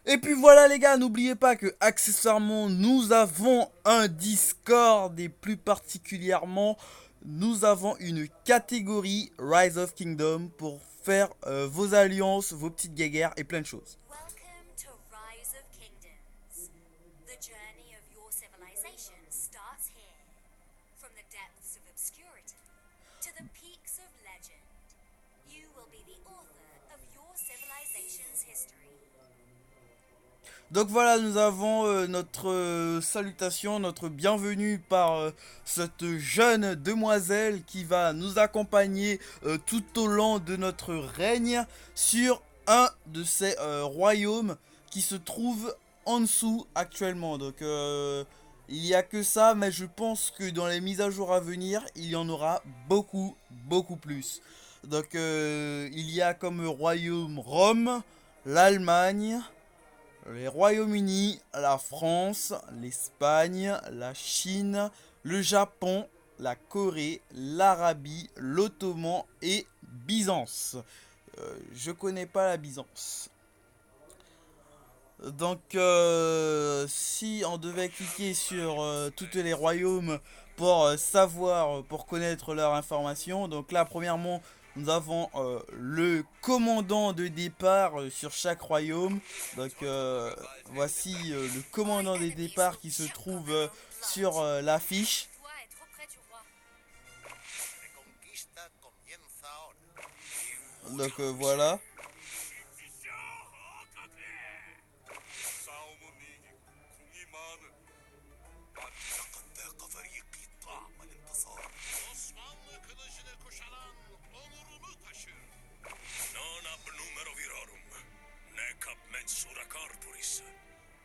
Et puis voilà les gars, n'oubliez pas que accessoirement nous avons un Discord et plus particulièrement nous avons une catégorie Rise of Kingdom pour faire vos alliances, vos petites guéguerres et plein de choses. Welcome to Rise of Kingdoms. The journey of your civilization starts here. From the depths of obscurity to the peaks of legend, you will be the author of your civilization's history. Donc voilà, nous avons notre salutation, notre bienvenue par cette jeune demoiselle qui va nous accompagner tout au long de notre règne sur un de ces royaumes qui se trouve en dessous actuellement. Donc il n'y a que ça, mais je pense que dans les mises à jour à venir, il y en aura beaucoup, beaucoup plus. Donc il y a comme royaume Rome, l'Allemagne, les Royaumes-Unis, la France, l'Espagne, la Chine, le Japon, la Corée, l'Arabie, l'Ottoman et Byzance. Je connais pas la Byzance. Donc, si on devait cliquer sur tous les royaumes pour savoir, pour connaître leurs informations, donc là, premièrement, nous avons le commandant de départ sur chaque royaume. Donc, voici le commandant des départs qui se trouve sur l'affiche. Toi, est trop près du roi. Donc, voilà.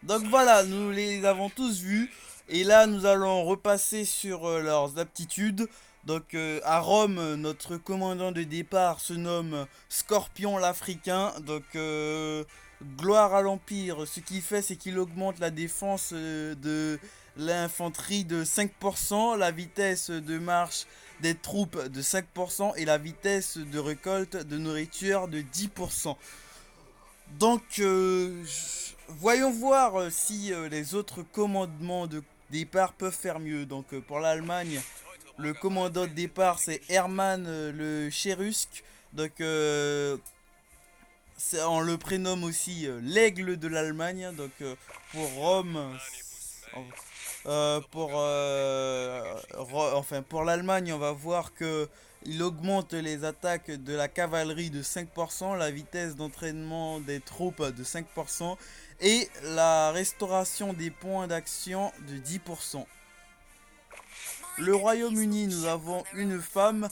Donc voilà, nous les avons tous vus. Et là, nous allons repasser sur leurs aptitudes. Donc à Rome, notre commandant de départ se nomme Scorpion l'Africain. Donc gloire à l'Empire. Ce qu'il fait, c'est qu'il augmente la défense de l'infanterie de 5%, la vitesse de marche des troupes de 5% et la vitesse de récolte de nourriture de 10%. Donc, voyons voir si les autres commandements de départ peuvent faire mieux. Donc, pour l'Allemagne, le commandant de départ c'est Hermann le Cherusque. Donc, on le prénomme aussi l'aigle de l'Allemagne. Donc, pour Rome, enfin pour l'Allemagne, on va voir que il augmente les attaques de la cavalerie de 5%, la vitesse d'entraînement des troupes de 5% et la restauration des points d'action de 10%. Le Royaume-Uni, nous avons une femme.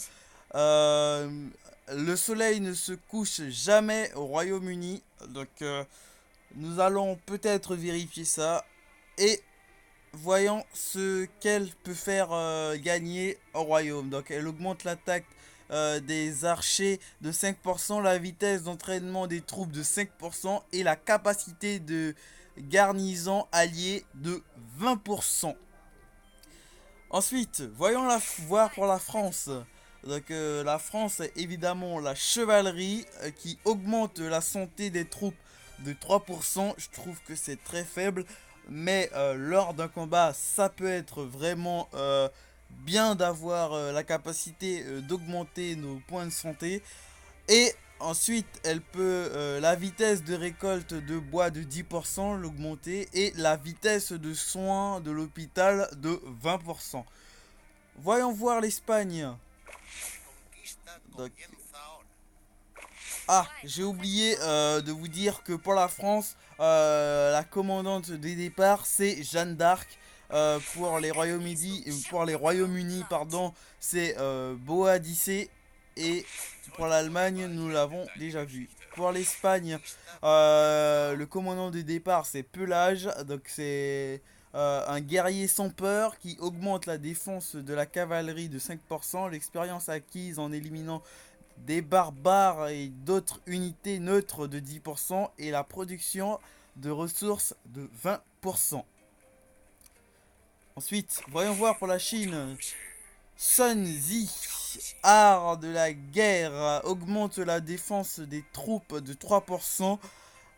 Euh, le soleil ne se couche jamais au Royaume-Uni. Donc nous allons peut-être vérifier ça. Et voyons ce qu'elle peut faire gagner au royaume. Donc elle augmente l'attaque des archers de 5%, la vitesse d'entraînement des troupes de 5% et la capacité de garnison alliée de 20%. Ensuite, voyons la voir pour la France. Donc la France est évidemment la chevalerie qui augmente la santé des troupes de 3%. Je trouve que c'est très faible. Mais lors d'un combat, ça peut être vraiment bien d'avoir la capacité d'augmenter nos points de santé. Et ensuite, elle peut la vitesse de récolte de bois de 10%, l'augmenter. Et la vitesse de soins de l'hôpital de 20%. Voyons voir l'Espagne. Donc, ah, j'ai oublié de vous dire que pour la France, la commandante des départs, c'est Jeanne d'Arc. Pour les Royaumes-Unis, pardon, c'est Boadicée. Et pour l'Allemagne, nous l'avons déjà vu. Pour l'Espagne, le commandant des départs, c'est Pelage. Donc c'est un guerrier sans peur qui augmente la défense de la cavalerie de 5%, l'expérience acquise en éliminant des barbares et d'autres unités neutres de 10% et la production de ressources de 20%. Ensuite, voyons voir pour la Chine. Sun Zi, art de la guerre, augmente la défense des troupes de 3%,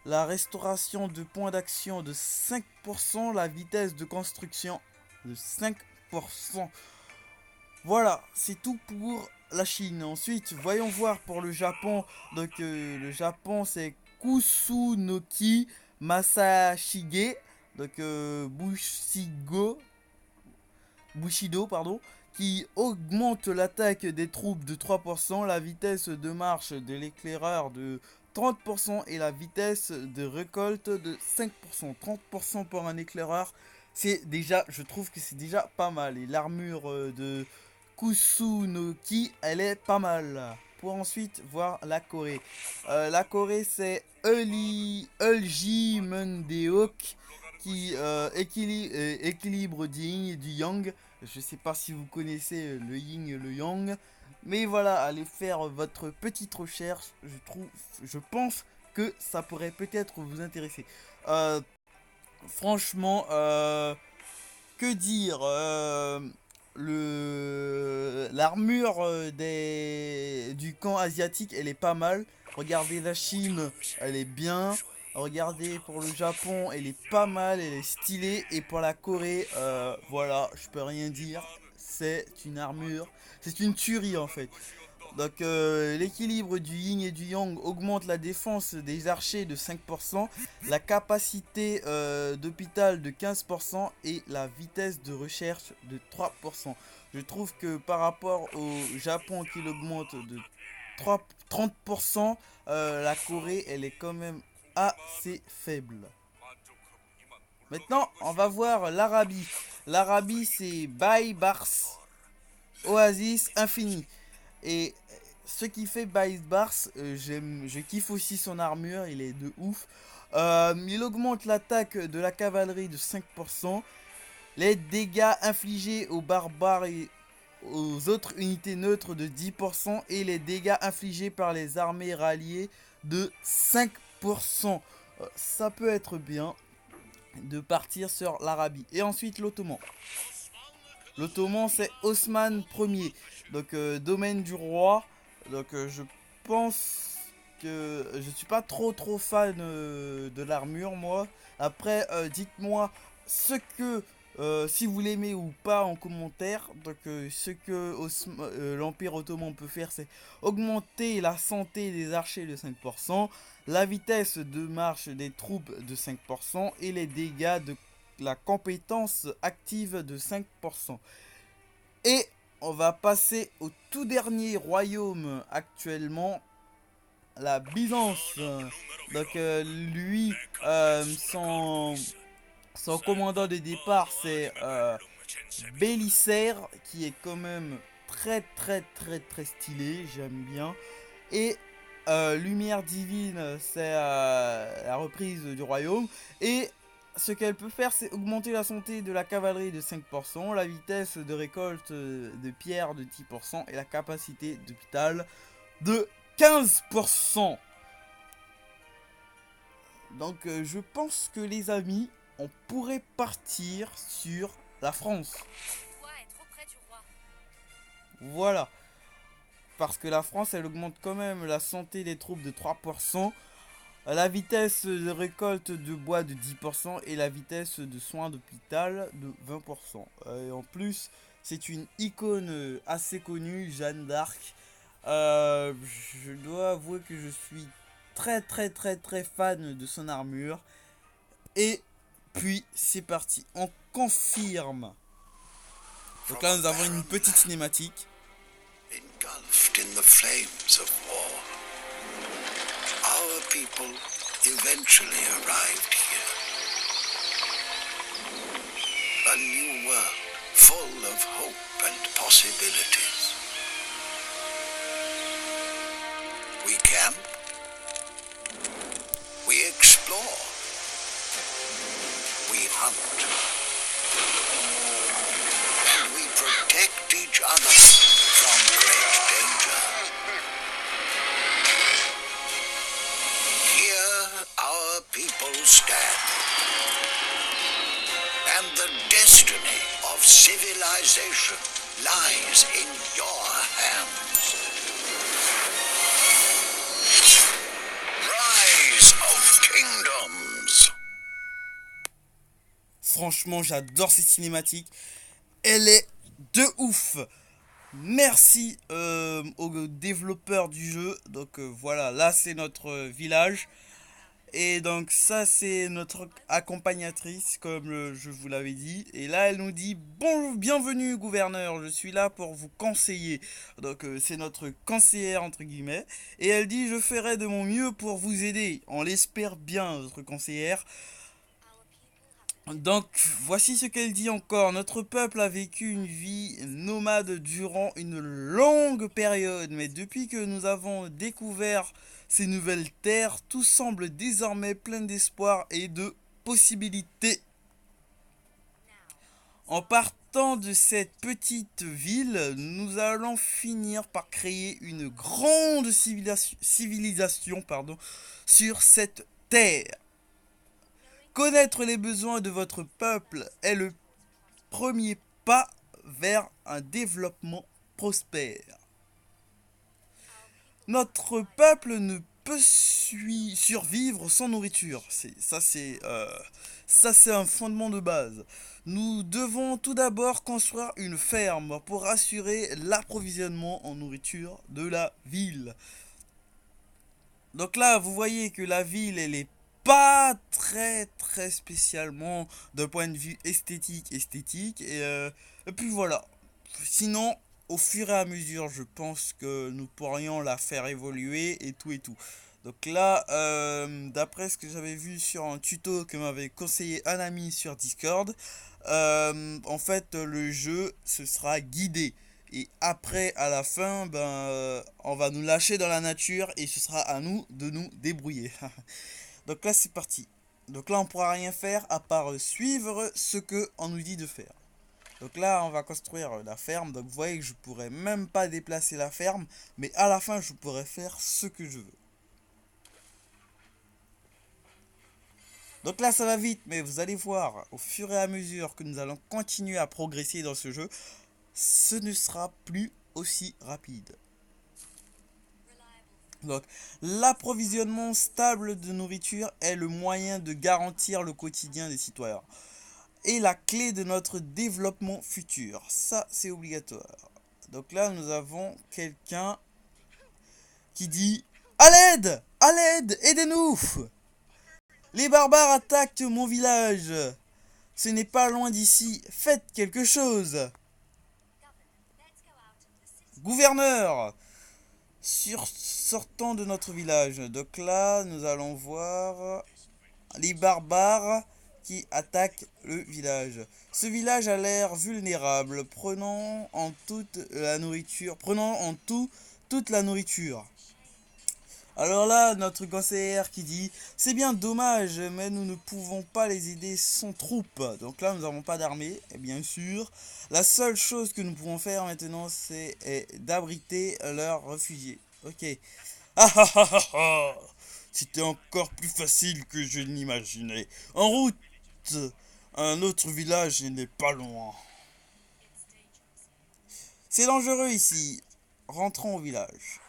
la restauration de points d'action de 5%, la vitesse de construction de 5%. Voilà, c'est tout pour la Chine. Ensuite, voyons voir pour le Japon. Donc, le Japon, c'est Kusunoki Masashige. Donc, Bushido, pardon, qui augmente l'attaque des troupes de 3%, la vitesse de marche de l'éclaireur de 30% et la vitesse de récolte de 5%. 30% pour un éclaireur, c'est déjà, je trouve que c'est déjà pas mal. Et l'armure de Kusunoki, elle est pas mal. Pour ensuite voir la Corée. La Corée, c'est Ulji Mundeok qui équilibre du yin et du yang. Je sais pas si vous connaissez le yin et le yang, mais voilà, allez faire votre petite recherche. Je pense que ça pourrait peut-être vous intéresser. Euh, Franchement, que dire, l'armure du camp asiatique, elle est pas mal. Regardez la Chine, elle est bien. Regardez pour le Japon, elle est pas mal, elle est stylée. Et pour la Corée, voilà, je peux rien dire. C'est une armure, c'est une tuerie en fait. Donc l'équilibre du yin et du yang augmente la défense des archers de 5%, la capacité d'hôpital de 15% et la vitesse de recherche de 3%. Je trouve que par rapport au Japon qui l'augmente de 30%, la Corée elle est quand même assez faible. Maintenant on va voir l'Arabie. L'Arabie c'est Baybars Oasis Infini. Et ce qui fait Baïs Bars, je kiffe aussi son armure, il est de ouf. Il augmente l'attaque de la cavalerie de 5%, les dégâts infligés aux barbares et aux autres unités neutres de 10% et les dégâts infligés par les armées ralliées de 5%. Ça peut être bien de partir sur l'Arabie. Et ensuite l'Ottoman. L'Ottoman c'est Osman Ier. Donc domaine du roi. Donc je pense que je suis pas trop fan de l'armure moi. Après dites-moi ce que si vous l'aimez ou pas en commentaire. Donc ce que l'Empire Ottoman peut faire c'est augmenter la santé des archers de 5%, la vitesse de marche des troupes de 5% et les dégâts de la compétence active de 5%. Et on va passer au tout dernier royaume actuellement, la Byzance. Donc lui, son commandant de départ c'est Bélisaire, qui est quand même très stylé, j'aime bien. Et Lumière Divine, c'est la reprise du royaume. Et ce qu'elle peut faire, c'est augmenter la santé de la cavalerie de 5%, la vitesse de récolte de pierres de 10% et la capacité d'hôpital de 15%. Donc je pense que les amis, on pourrait partir sur la France. Voilà. Parce que la France, elle augmente quand même la santé des troupes de 3%. La vitesse de récolte de bois de 10% et la vitesse de soins d'hôpital de 20%. Et en plus, c'est une icône assez connue, Jeanne d'Arc. Je dois avouer que je suis très fan de son armure. Et puis, c'est parti. On confirme. Donc là, nous avons une petite cinématique. Engulfed in the flames of war. Our people eventually arrived here. A new world full of hope and possibilities. We camp. We explore. We hunt. And we protect each other from great danger. Here our people stand, and the destiny of civilization lies in your hands. Rise of Kingdoms. franchement, j'adore ces cinématiques. Elle est de ouf. Merci aux développeurs du jeu. Donc voilà, là c'est notre village. Et donc ça c'est notre accompagnatrice comme je vous l'avais dit. Et là elle nous dit bon bienvenue gouverneur, je suis là pour vous conseiller. Donc c'est notre conseillère entre guillemets. Et elle dit je ferai de mon mieux pour vous aider. On l'espère bien notre conseillère. Donc voici ce qu'elle dit encore. Notre peuple a vécu une vie nomade durant une longue période. Mais depuis que nous avons découvert ces nouvelles terres, tout semble désormais plein d'espoir et de possibilités. En partant de cette petite ville, nous allons finir par créer une grande civilisation, sur cette terre. Connaître les besoins de votre peuple est le premier pas vers un développement prospère. Notre peuple ne peut survivre sans nourriture. Ça c'est un fondement de base. Nous devons tout d'abord construire une ferme pour assurer l'approvisionnement en nourriture de la ville. Donc là, vous voyez que la ville, elle est pas très spécialement d'un point de vue esthétique et puis voilà. Sinon, au fur et à mesure, je pense que nous pourrions la faire évoluer et tout et tout. Donc là, d'après ce que j'avais vu sur un tuto que m'avait conseillé un ami sur Discord, en fait, le jeu, ce sera guidé. Et après, à la fin, on va nous lâcher dans la nature et ce sera à nous de nous débrouiller. Donc là, c'est parti. Donc là, on pourra rien faire à part suivre ce que on nous dit de faire. Donc là, on va construire la ferme. Donc vous voyez que je pourrais même pas déplacer la ferme, mais à la fin, je pourrais faire ce que je veux. Donc là, ça va vite, mais vous allez voir, au fur et à mesure que nous allons continuer à progresser dans ce jeu, ce ne sera plus aussi rapide. Donc, l'approvisionnement stable de nourriture est le moyen de garantir le quotidien des citoyens. Et la clé de notre développement futur. Ça, c'est obligatoire. Donc là, nous avons quelqu'un qui dit « À l'aide! À l'aide! Aidez-nous! Les barbares attaquent mon village! Ce n'est pas loin d'ici. Faites quelque chose! Gouverneur! Sortant de notre village. Donc là, nous allons voir les barbares qui attaquent le village. Ce village a l'air vulnérable, prenant en tout toute la nourriture. Alors là, notre conseillère qui dit c'est bien dommage, mais nous ne pouvons pas les aider sans troupes. Donc là, nous n'avons pas d'armée, et bien sûr. La seule chose que nous pouvons faire maintenant, c'est d'abriter leurs réfugiés. Ok. Ah ah ah ah ah. C'était encore plus facile que je l'imaginais. En route, un autre village n'est pas loin. C'est dangereux ici. Rentrons au village.